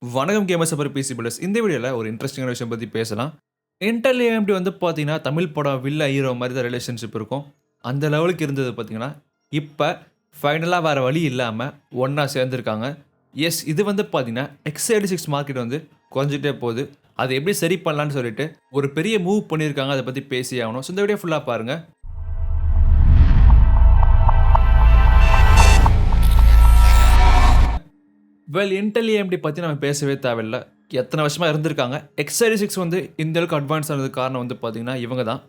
வணக்கம் கேமர்ஸ் அப்புறம் PC plus. இந்த வீடியோவில் ஒரு இன்ட்ரெஸ்டிங்கான விஷயம் பற்றி பேசலாம். இன்டெல் AMD வந்து பார்த்தீங்கன்னா தமிழ் படம் வில்ல ஹீரோ மாதிரி தான் ரிலேஷன்ஷிப் இருக்கும். அந்த லெவலுக்கு இருந்தது பார்த்தீங்கன்னா இப்போ ஃபைனலாக வேறு வழி இல்லாமல் ஒன்றா சேர்ந்துருக்காங்க. எஸ், இது வந்து பார்த்தீங்கன்னா x86 மார்க்கெட் வந்து குறைஞ்சிட்டே போகுது. அதை எப்படி சரி பண்ணலான்னு சொல்லிட்டு ஒரு பெரிய மூவ் பண்ணியிருக்காங்க. அதை பற்றி பேசி ஆகணும். ஸோ இந்த வீடியோ ஃபுல்லாக பாருங்கள். இன்டெல் AMD பற்றி நம்ம பேசவே தேவையில்லை. எத்தனை வருஷமாக இருந்திருக்காங்க. x86 வந்து இந்த அளவுக்கு அட்வான்ஸ் ஆனதுக்கு காரணம் வந்து பார்த்தீங்கன்னா இவங்க தான்.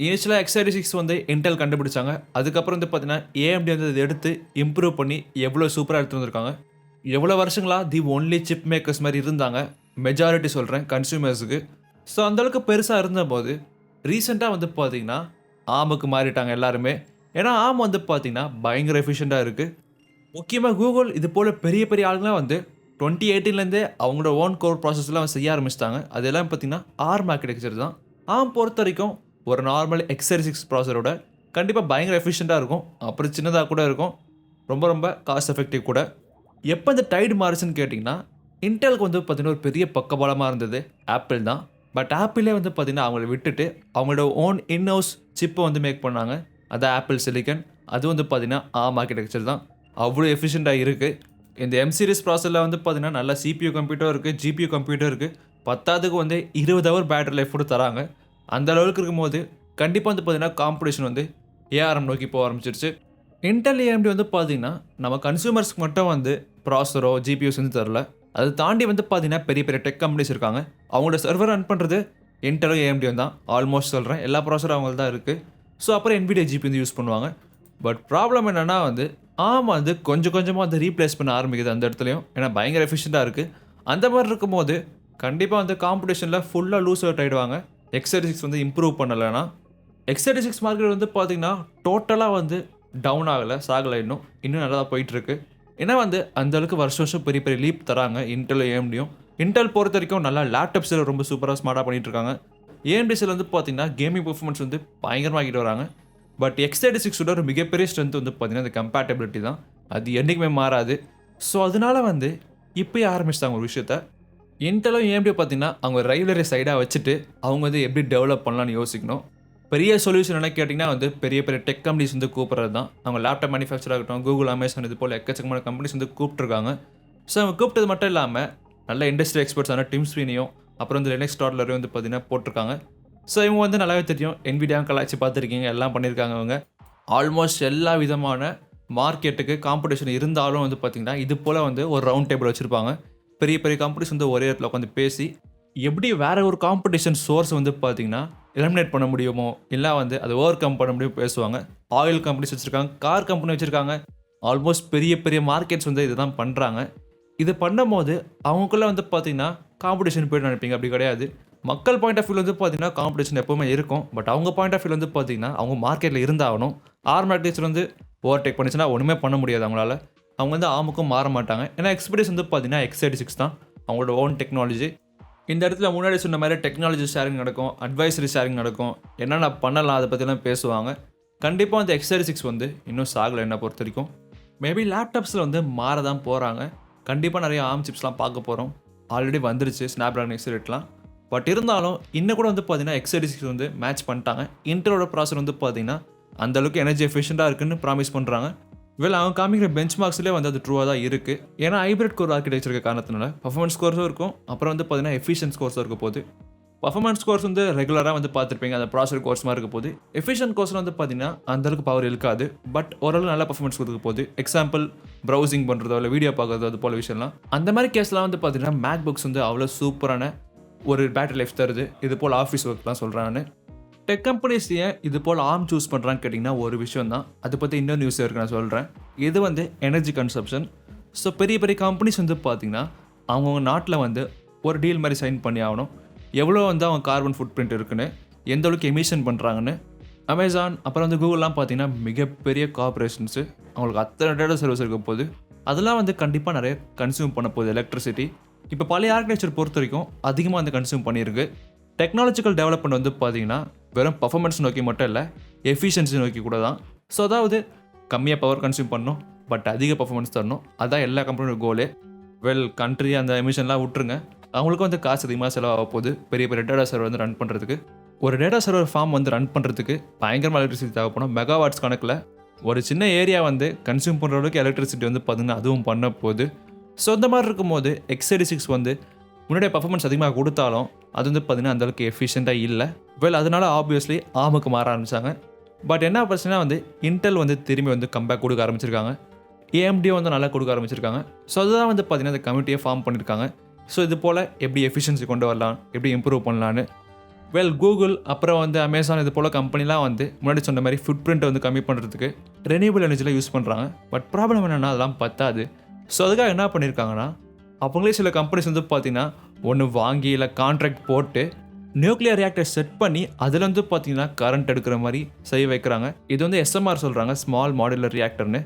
இனிஷியலாக x86 வந்து இன்டெல் கண்டுபிடிச்சாங்க. அதுக்கப்புறம் வந்து பார்த்தீங்கன்னா AMD வந்து இதை எடுத்து இம்ப்ரூவ் பண்ணி எவ்வளோ சூப்பராக எடுத்து வந்திருக்காங்க. எவ்வளோ வருஷங்களாக தி ஒன்லி சிப் மேக்கர்ஸ் மாதிரி இருந்தாங்க. மெஜாரிட்டி சொல்கிறேன் கன்சியூமர்ஸுக்கு. ஸோ அந்தளவுக்கு பெருசாக இருந்தபோது ரீசெண்டாக வந்து பார்த்தீங்கன்னா ஆமுக்கு மாறிட்டாங்க எல்லாருமே. ஏன்னா ஆம் வந்து பார்த்தீங்கன்னா பயங்கர எஃபிஷியண்ட்டாக இருக்குது. முக்கியமாக கூகுள் இது போல் பெரிய பெரிய ஆளுங்களாம் வந்து 2018 அவங்களோட ஓன் கோர் ப்ராசஸ்லாம் செய்ய ஆரம்பிச்சிட்டாங்க. அதெல்லாம் பார்த்தீங்கன்னா ஆர்ம் ஆர்கிடெக்சர் தான். ஆம் பொறுத்த வரைக்கும் ஒரு நார்மல் x86 ப்ராசரோட கண்டிப்பாக பயங்கர எஃபிஷியண்ட்டாக இருக்கும். அப்புறம் சின்னதாக கூட இருக்கும். ரொம்ப ரொம்ப காஸ்ட் எஃபெக்டிவ் கூட. எப்போ இந்த டைடு மாறுச்சுன்னு கேட்டிங்கன்னா இன்டெலுக்கு வந்து பார்த்திங்கன்னா ஒரு பெரிய பக்கபலமாக இருந்தது ஆப்பிள் தான். பட் ஆப்பிளே வந்து பார்த்திங்கன்னா அவங்கள விட்டுட்டு அவங்களோட ஓன் இன்ஹவுஸ் சிப்பை வந்து மேக் பண்ணாங்க. அதான் ஆப்பிள் சிலிக்கன். அது வந்து பார்த்திங்கன்னா ஆர்ம் ஆர்கிடெக்சர் தான். அவ்வளோ எஃபிஷியண்ட்டாக இருக்குது. இந்த M சீரிஸ் ப்ராசஸில் வந்து பார்த்தீங்கன்னா நல்லா CPU கம்ப்யூட்டர் இருக்குது, GPU கம்ப்யூட்டர் இருக்குது. 10க்கு வந்து 20 ஹவர் பேட்டரி லைஃப் கூட தராங்க. அந்த அளவுக்கு இருக்கும்போது கண்டிப்பாக வந்து பார்த்தீங்கன்னா காம்படிஷன் வந்து ARM நோக்கி போக ஆரம்பிச்சிருச்சு. இன்டெல் AMD வந்து பார்த்தீங்கன்னா நம்ம கன்சூமர்ஸ்க்கு மட்டும் வந்து ப்ராசரோ GPUஸ் வந்து தரல. அதை தாண்டி வந்து பார்த்தீங்கன்னா பெரிய பெரிய டெக் கம்பெனிஸ் இருக்காங்க. அவங்களோட சர்வர் ரன் பண்ணுறது இன்டெலும் AMDயும் தான். ஆல்மோஸ்ட் சொல்கிறேன் எல்லா ப்ராசரும் அவங்களுக்கு தான் இருக்குது. ஸோ அப்புறம் NVIDIA GPU வந்து யூஸ் பண்ணுவாங்க. பட் ப்ராப்ளம் என்னென்னா வந்து ஆமாம் வந்து கொஞ்சம் கொஞ்சமாக வந்து ரீப்ளேஸ் பண்ண ஆரம்பிக்குது அந்த இடத்துலையும். ஏன்னா பயங்கர எஃபிஷியண்ட்டாக இருக்குது. அந்த மாதிரி இருக்கும்போது கண்டிப்பாக வந்து காம்படிஷனில் ஃபுல்லாக லூஸ் அவுட் ஆகிடுவாங்க. x86 வந்து இம்ப்ரூவ் பண்ணலைன்னா. x86 மார்க்கெட் வந்து பார்த்திங்கன்னா டோட்டலாக வந்து டவுன் ஆகலை, சாகலை. இன்னும் நல்லா தான் போயிட்டுருக்கு. ஏன்னா வந்து அந்தளவுக்கு வருஷம் பெரிய பெரிய லீப் தராங்க இன்டெல் AMDயும். இன்டெல் பொறுத்த வரைக்கும் நல்லா லேப்டாப்ஸில் ரொம்ப சூப்பராக ஸ்மார்ட்டாக பண்ணிகிட்ருக்காங்க. AMDஸில் வந்து பார்த்திங்கன்னா கேமிங் பெர்ஃபார்மன்ஸ் வந்து பயங்கரமாகிட்டு வராங்க. பட் x86 ஒரு மிகப்பெரிய ஸ்ட்ரென்த் வந்து பார்த்தீங்கன்னா இந்த கம்பேட்டபிலிட்டி தான். அது என்றைக்குமே மாறாது. ஸோ அதனால வந்து இப்போயே ஆரம்பிச்சிட்டாங்க ஒரு விஷயத்த. இன்டெலும் AMD பார்த்தீங்கன்னா அவங்க ரைவலரி சைடாக வச்சுட்டு அவங்க வந்து எப்படி டெவலப் பண்ணலான்னு யோசிக்கணும். பெரிய சொல்யூஷன் என்ன கேட்டிங்கன்னா வந்து பெரிய பெரிய டெக் கம்பெனிஸ் வந்து கூப்பிட்றது தான். அவங்க லேப்டாப் மேனுஃபேக்சர் ஆகட்டும், கூகுள், அமேசான் இது போல் எக்கச்சக்கமான கம்பெனிஸ் வந்து கூப்பிட்ருக்காங்க. ஸோ அவங்க கூப்பிட்டது மட்டும் இல்லாமல் நல்ல இண்டஸ்ட்ரி எக்ஸ்பர்ட்ஸான டிம் ஸ்வீனியும் அப்புறம் வந்து லினக்ஸ் டாட்லரையும் வந்து பார்த்தீங்கன்னா போட்டிருக்காங்க. ஸோ இவங்க வந்து நல்லாவே தெரியும். NVIDIA கலாய்ச்சி பார்த்துருக்கீங்க, எல்லாம் பண்ணியிருக்காங்க அவங்க. ஆல்மோஸ்ட் எல்லா விதமான மார்க்கெட்டுக்கு காம்படிஷன் இருந்தாலும் வந்து பார்த்திங்கன்னா இது போல் வந்து ஒரு ரவுண்ட் டேபிள் வச்சுருப்பாங்க. பெரிய பெரிய கம்பெனிஸ் வந்து ஒரே இடத்துல உட்காந்து பேசி எப்படி வேறு ஒரு காம்படிஷன் சோர்ஸ் வந்து பார்த்திங்கன்னா எலிமினேட் பண்ண முடியுமோ, இல்லை வந்து அதை ஓவர் கம் பண்ண முடியும் பேசுவாங்க. ஆயில் கம்பெனிஸ் வச்சுருக்காங்க, கார் கம்பெனி வச்சுருக்காங்க. ஆல்மோஸ்ட் பெரிய பெரிய மார்க்கெட்ஸ் வந்து இதை தான் பண்ணுறாங்க. இது பண்ணும்போது அவங்களுக்குள்ளே வந்து பார்த்திங்கன்னா காம்படிஷன் போய்ட்டு நினைப்பீங்க. அப்படி கிடையாது. மக்கள் பாயிண்ட் ஆஃப் வியூ வந்து பார்த்தீங்கன்னா காம்படிஷன் எப்போவுமே இருக்கும். பட் அவங்க பாயிண்ட் ஆஃப் வியூ வந்து பார்த்தீங்கன்னா அவங்க மார்க்கெட்டில் இருந்தாகணும். ஆர்ம் ஆர்கிடெக்சர் வந்து ஓவர்டேக் பண்ணிச்சுன்னா ஒன்றுமே பண்ண முடியாது அவங்களால. அவங்க வந்து ஆமுக்கும் மாற மாட்டாங்க. ஏன்னா எக்ஸ்பீரியன்ஸ் வந்து பார்த்தீங்கன்னா x86 தான் அவங்களோட ஓன் டெக்னாலஜி. இந்த இடத்துல முன்னாடி சொன்ன மாதிரி டெக்னாலஜி ஷேரிங் நடக்கும், அட்வைசரி ஷேரிங் நடக்கும், என்னென்ன பண்ணலாம் அதை பற்றிலாம் பேசுவாங்க. கண்டிப்பாக அந்த x86 வந்து இன்னும் சாகலை என்னை பொறுத்த வரைக்கும். மேபி லேப்டாப்ஸில் வந்து மாற தான் போகிறாங்க. கண்டிப்பாக நிறைய ஆர்ம் சிப்ஸ்லாம் பார்க்க போகிறோம். ஆல்ரெடி வந்துருச்சு ஸ்னாப்ட்ராகன் எக்ஸலரேட்லாம். பட் இருந்தாலும் இன்னும் கூட வந்து பார்த்தீங்கன்னா x86 வந்து மேட்ச் பண்ணிட்டாங்க. இன்டெலோட ப்ராசர் வந்து பார்த்தீங்கன்னா அந்தளவுக்கு எனர்ஜி எஃபிஷியண்ட்டாக இருக்குன்னு ப்ராமிஸ் பண்ணுறாங்க. அவங்க காமிக்கிற பெஞ்ச் மார்க்ஸ்லேயே வந்து அது ட்ரூவாக தான் இருக்குது. ஏன்னா ஹைப்ரிட் கோர் ஆர்கிடெக்சர் இருக்க காரணத்தினால பர்ஃபார்மன்ஸ் ஸ்கோர்ஸும் இருக்கும், அப்புறம் வந்து பார்த்தீங்கன்னா எஃபிஷியன்ட் ஸ்கோர்ஸும் இருக்க போது. பர்ஃபார்மன்ஸ் கோர்ஸ் வந்து ரெகுலராக வந்து பார்த்துருப்பீங்க, அந்த ப்ராசர் கோர்ஸ் மாதிரி இருக்க போது. எஃபிஷியன்ட் கோர்ஸில் வந்து பார்த்தீங்கன்னா அந்தளவுக்கு பவர் இருக்காது. பட் ஓரளவு நல்ல பர்ஃபார்மன்ஸ் கொடுக்க போகுது. எக்ஸாம்பிள் ப்ரௌசிங் பண்ணுறதோ இல்லை வீடியோ பார்க்குறதோ அது போல் விஷயம்லாம். அந்த மாதிரி கேஸ்லாம் வந்து பார்த்தீங்கன்னா மேக் புக்ஸ் வந்து அவ்வளோ சூப்பரான ஒரு பேட்டரி லைஃப் தருது. இது போல் ஆஃபீஸ் ஒர்க்லாம் சொல்கிறான்னு. டெக் கம்பெனிஸ் ஏன் இது போல் ஆர்ம் சூஸ் பண்ணுறான்னு கேட்டிங்கன்னா ஒரு விஷயம் தான். அதை பற்றி இன்னொரு நியூஸ் இருக்குது, நான் சொல்கிறேன். இது வந்து எனர்ஜி கன்சப்ஷன். ஸோ பெரிய பெரிய கம்பெனிஸ் வந்து பார்த்திங்கன்னா அவங்கவுங்க நாட்டில் வந்து ஒரு டீல் மாதிரி சைன் பண்ணி ஆகணும். எவ்வளோ வந்து அவங்க கார்பன் ஃபுட் பிரிண்ட் இருக்குன்னு, எந்த அளவுக்கு எமிஷன் பண்ணுறாங்கன்னு. அமேசான் அப்புறம் வந்து கூகுள்லாம் பார்த்திங்கன்னா மிகப்பெரிய கார்பரேஷன்ஸு. அவங்களுக்கு அத்தனை டேட்டா சர்வீஸ் இருக்க போது. அதெல்லாம் வந்து கண்டிப்பாக நிறைய கன்சியூம் பண்ண போகுது எலக்ட்ரிசிட்டி. இப்போ பழைய ஆர்கிடெக்சர் பொறுத்த வரைக்கும் அதிகமாக வந்து கன்சியூம் பண்ணியிருக்கு. டெக்னாலஜிக்கல் டெவலப்மெண்ட் வந்து பார்த்தீங்கன்னா வெறும் பர்ஃபார்மன்ஸ் நோக்கி மட்டும் இல்லை, எஃபிஷியன்சி நோக்கி கூட தான். ஸோ அதாவது கம்மியாக பவர் கன்சியூம் பண்ணணும், பட் அதிக பர்ஃபார்மன்ஸ் தரணும். அதான் எல்லா கம்பெனியோட கோலே. கண்ட்ரி அந்த எமிஷன்லாம் விட்டுருங்க, அவங்களுக்கும் வந்து காசு அதிகமாக செலவாக போகுது பெரிய பெரிய டேட்டா சர்வர் வந்து ரன் பண்ணுறதுக்கு. ஒரு டேட்டா சர்வர் ஃபார்ம் வந்து ரன் பண்ணுறதுக்கு பயங்கரமாக எலக்ட்ரிசிட்டி தேவைப்படும், மெகாவாட்ஸ் கணக்கில். ஒரு சின்ன ஏரியா வந்து கன்சியூம் பண்ணுற அளவுக்கு எலக்ட்ரிசிட்டி வந்து பார்த்திங்கன்னா அதுவும் பண்ண போகுது. ஸோ இந்த மாதிரி இருக்கும்போது x86 வந்து முன்னாடியே பர்ஃபார்மன்ஸ் அதிகமாக கொடுத்தாலும் அது வந்து பார்த்திங்கன்னா அந்தளவுக்கு எஃபிஷியண்ட்டாக இல்லை. அதனால் ஆப்வியஸ்லி ஆமுக்கு மாற ஆரம்பித்தாங்க. பட் என்ன பிரச்சனை வந்து இன்டெல் வந்து திரும்பி வந்து கம்பேக் கொடுக்க ஆரம்பிச்சிருக்காங்க, AMD வந்து நல்லா கொடுக்க ஆரம்பிச்சிருக்காங்க. ஸோ அதுதான் வந்து பார்த்திங்கன்னா இந்த கமிட்டியை ஃபார்ம் பண்ணியிருக்காங்க. ஸோ இது போல் எப்படி எஃபிஷியன்சி கொண்டு வரலாம், எப்படி இம்ப்ரூவ் பண்ணலான்னு. கூகுள் அப்புறம் வந்து அமேசான் இது போல் கம்பெனிலாம் வந்து முன்னாடி சொன்ன மாதிரி ஃபுட் பிரிண்ட்டை வந்து கம்மி பண்ணுறதுக்கு ரெனியூபிள் எனர்ஜியில் யூஸ் பண்ணுறாங்க. பட் ப்ராப்ளம் என்னென்னா அதெல்லாம் பத்தாது. ஸோ அதுக்காக என்ன பண்ணியிருக்காங்கன்னா அவங்களே சில கம்பெனிஸ் வந்து பார்த்திங்கன்னா ஒன்று வாங்கி இல்லை கான்ட்ராக்ட் போட்டு நியூக்ளியர் ரியாக்டர் செட் பண்ணி அதில் வந்து பார்த்திங்கன்னா கரண்ட் எடுக்கிற மாதிரி செய்ய வைக்கிறாங்க. இது வந்து SMR சொல்கிறாங்க, ஸ்மால் மாடுலர் ரியாக்டர்னு.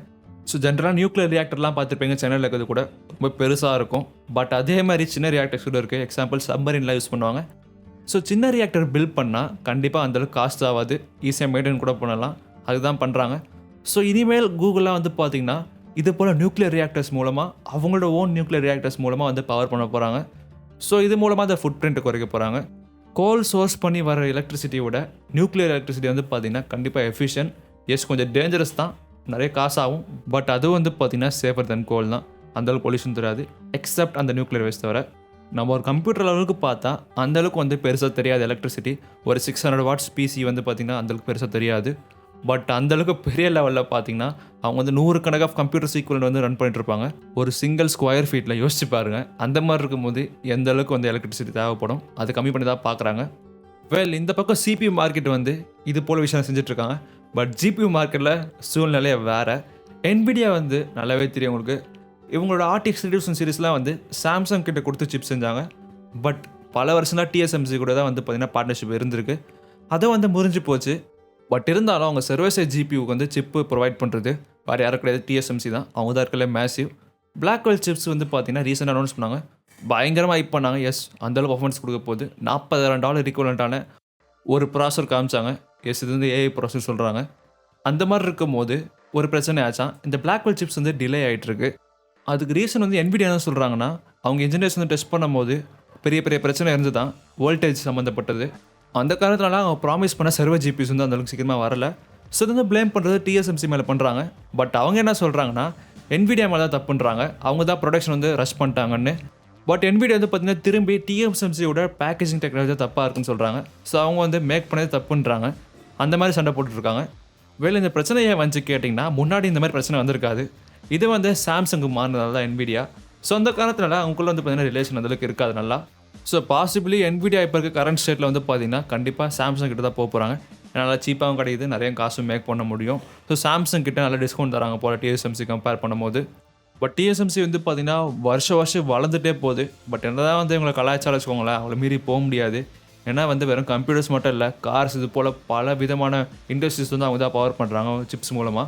ஸோ ஜென்ரலாக நியூக்ளியர் ரியாக்டர்லாம் பார்த்துருப்பீங்க, சென்னையில் இருக்கிறது கூட ரொம்ப பெருசாக இருக்கும். பட் அதே மாதிரி சின்ன ரியாக்டர்ஸ் கூட இருக்குது. எக்ஸாம்பிள் சப்மரீன்லாம் யூஸ் பண்ணுவாங்க. ஸோ சின்ன ரியாக்டர் பில்ட் பண்ணால் கண்டிப்பாக அந்தளவுக்கு காஸ்ட் ஆகாது, ஈஸியாக மெயின்டைன் கூட பண்ணலாம். அதுதான் பண்ணுறாங்க. ஸோ இனிமேல் கூகுளாக வந்து பார்த்திங்கன்னா இது போல் நியூக்ளியர் ரியாக்டர்ஸ் மூலமாக அவங்களோட ஓன் நியூக்ளியர் ரியாக்டர்ஸ் மூலமாக வந்து பவர் பண்ண போகிறாங்க. ஸோ இது மூலமாக அந்த ஃபுட் பிரிண்ட்டை குறைக்க போகிறாங்க. கோல் சோர்ஸ் பண்ணி வர எலக்ட்ரிசிட்டியோட நியூக்ளியர் எலக்ட்ரிசிட்டி வந்து பார்த்திங்கன்னா கண்டிப்பாக எஃபிஷியன்ட். கொஞ்சம் டேஞ்சரஸ் தான், நிறைய காசாகும். பட் அது வந்து பார்த்திங்கன்னா சேஃபர் தென் கோல் தான், அந்தளவுக்கு பொல்யூஷன் தெரியாது எக்ஸப்ட் அந்த நியூக்ளியர் வேஸ்ட் தவிர. நம்ம ஒரு கம்ப்யூட்டர் அளவுக்கு பார்த்தா அந்தளவுக்கு வந்து பெருசாக தெரியாது எலக்ட்ரிசிட்டி. ஒரு 600 வாட்ஸ் பிசி வந்து பார்த்திங்கன்னா அந்தளவுக்கு பெருசாக தெரியாது. பட் அந்தளவுக்கு பெரிய லெவலில் பார்த்திங்கன்னா அவங்க வந்து 100 கணக்காக கம்ப்யூட்டர் ஈக்குவலன்ட் வந்து ரன் பண்ணிட்டுருப்பாங்க ஒரு சிங்கிள் ஸ்கொயர் ஃபீட்டில். யோசிச்சு பாருங்கள், அந்த மாதிரி இருக்கும்போது எந்த அளவுக்கு வந்து எலக்ட்ரிசிட்டி தேவைப்படும், அது கம்மி பண்ணி தான் பார்க்குறாங்க. இந்த பக்கம் CPU மார்க்கெட் வந்து இது போல் விஷயம் செஞ்சிட்ருக்காங்க. பட் GPU மார்க்கெட்டில் சூழ்நிலையை வேறு. NVIDIA வந்து நல்லாவே தெரியும் உங்களுக்கு. இவங்களோட RTX 3000 சீரிஸ்லாம் வந்து சாம்சங் கிட்ட கொடுத்து சிப் செஞ்சாங்க. பட் பல வருஷம்லாம் TSMC கூட தான் வந்து பார்த்திங்கன்னா பார்ட்னர்ஷிப் இருந்திருக்கு. அதை வந்து முறிஞ்சு போச்சு. பட் இருந்தாலும் அவங்க சர்வர் சைட் GPUக்கு வந்து சிப்பு ப்ரொவைட் பண்ணுறது வேறு யாரும் கிடையாது, TSMC தான். அவங்க தான் இருக்கல மேசிவ். பிளாக்வெல் சிப்ஸ் வந்து பார்த்திங்கன்னா ரீசெண்டாக அனௌன்ஸ் பண்ணாங்க, பயங்கரமாக ஹைப் பண்ணாங்க. அந்தளவு பர்ஃபார்மன்ஸ் கொடுக்க போகுது. $40,000 ஈக்குவலண்ட்டான ஒரு ப்ராசர் காமிச்சாங்க. இது வந்து AI ப்ராசர் சொல்கிறாங்க. அந்த மாதிரி இருக்கும் போது ஒரு பிரச்சனை ஆச்சா, இந்த பிளாக்வெல் சிப்ஸ் வந்து டிலே ஆகிட்டுருக்கு. அதுக்கு ரீசன் வந்து NVIDIA என்ன சொல்கிறாங்கன்னா அவங்க இன்ஜினியர்ஸ் வந்து டெஸ்ட் பண்ணும்போது பெரிய பெரிய பிரச்சனை இருந்து தான், வோல்டேஜ் சம்மந்தப்பட்டது. அந்த காரணத்தினால அவங்க ப்ராமிஸ் பண்ண சர்வர் GPUs வந்து அந்தளவுக்கு சீக்கிரமாக வரல. ஸோ இது வந்து ப்ளேம் பண்ணுறது TSMC மேலே பண்ணுறாங்க. பட் அவங்க என்ன சொல்கிறாங்கன்னா NVIDIA மேலே தான் தப்புன்றாங்க, அவங்க தான் ப்ரொடக்ஷன் வந்து ரஷ் பண்ணிட்டாங்கன்னு. பட் NVIDIA வந்து பார்த்திங்கன்னா திரும்பி TSMCயோட பேக்கேஜிங் டெக்னாலஜி தப்பாக இருக்குன்னு சொல்கிறாங்க. ஸோ அவங்க வந்து மேக் பண்ணது தப்புன்றாங்க. அந்த மாதிரி சண்டை போட்டுட்ருக்காங்க. இந்த பிரச்சனையை வந்து கேட்டிங்கன்னா முன்னாடி இந்த மாதிரி பிரச்சனை வந்திருக்காது. இது வந்து சாம்சங்கு மாறினதால தான் NVIDIA. ஸோ அந்த காரணத்தினால அவங்களுக்குள்ள வந்து பார்த்திங்கன்னா ரிலேஷன் அந்தளவுக்கு இருக்காது நல்லா. ஸோ பாசிபிளி NVIDIA இப்போ இருக்க கரண்ட் ஸ்டேட்டில் வந்து பார்த்திங்கன்னா கண்டிப்பாக சாம்சங் கிட்ட தான் போக போகிறாங்க. நல்லா சீப்பாகவும் கிடைக்குது, நிறைய காசும் மேக் பண்ண முடியும். ஸோ சாம்சங் கிட்ட நல்லா டிஸ்கவுண்ட் தராங்க போல் TSMC கம்பேர் பண்ணும்போது. பட் TSMC வந்து பார்த்திங்கன்னா வருஷம் வளர்ந்துட்டே போகுது. பட் என்ன தான் வந்து இவங்களை கலாச்சாரம் வச்சுக்கோங்களேன், அவங்கள மீறி போக முடியாது. ஏன்னா வந்து வெறும் கம்ப்யூட்டர்ஸ் மட்டும் இல்லை, கார்ஸ் இது போல் பல விதமான இண்டஸ்ட்ரீஸ் வந்து அவங்க தான் பவர் பண்ணுறாங்க சிப்ஸ் மூலமாக.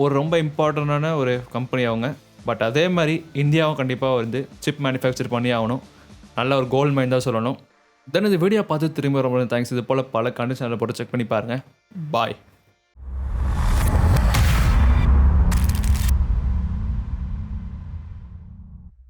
ஒரு ரொம்ப இம்பார்ட்டண்டான ஒரு கம்பெனி அவங்க. பட் அதே மாதிரி இந்தியாவும் கண்டிப்பாக வந்து சிப் மேனுஃபேக்சர் பண்ணி ஆகணும். நல்ல ஒரு கோல்டு மைன் தான் சொல்லணும். தென் இந்த வீடியோ பார்த்து திரும்ப ரொம்ப தேங்க்ஸ். இது போல் பல கண்டிஷனில் போட்டு செக் பண்ணி பாருங்கள். பாய்.